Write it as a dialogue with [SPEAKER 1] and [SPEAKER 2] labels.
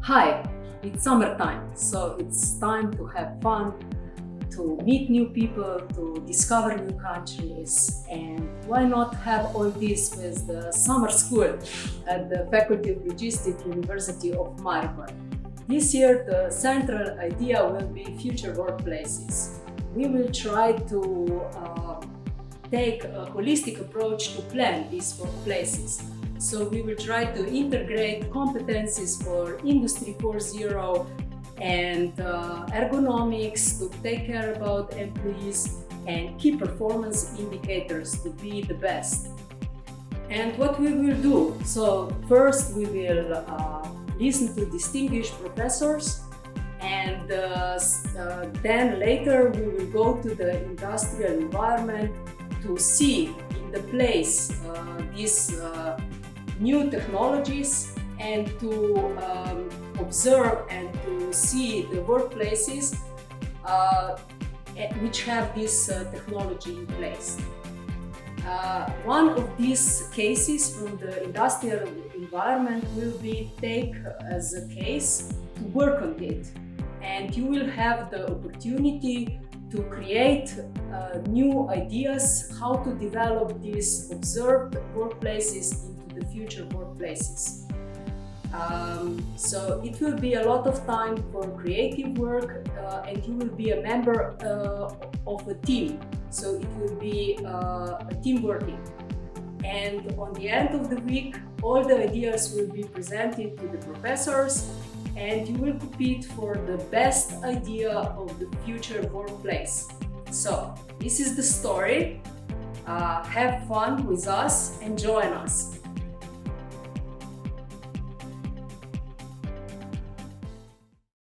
[SPEAKER 1] Hi, it's summertime, so it's time to have fun, to meet new people, to discover new countries, and why not have all this with the summer school at the Faculty of Logistics University of Maribor. This year, the central idea will be future workplaces. We will try to take a holistic approach to plan these workplaces. So we will try to integrate competencies for Industry 4.0 and ergonomics to take care about employees and key performance indicators to be the best. And what we will do, so first we will listen to distinguished professors, and then later we will go to the industrial environment to see in the place these new technologies and to observe and to see the workplaces which have this technology in place. One of these cases from the industrial environment will be take as a case to work on it, and you will have the opportunity to create new ideas how to develop these observed workplaces into the future workplaces. So it will be a lot of time for creative work, and you will be a member of a team. So it will be a team working. And on the end of the week, all the ideas will be presented to the professors, and you will compete for the best idea of the future workplace. So this is the story. Have fun with us and join us.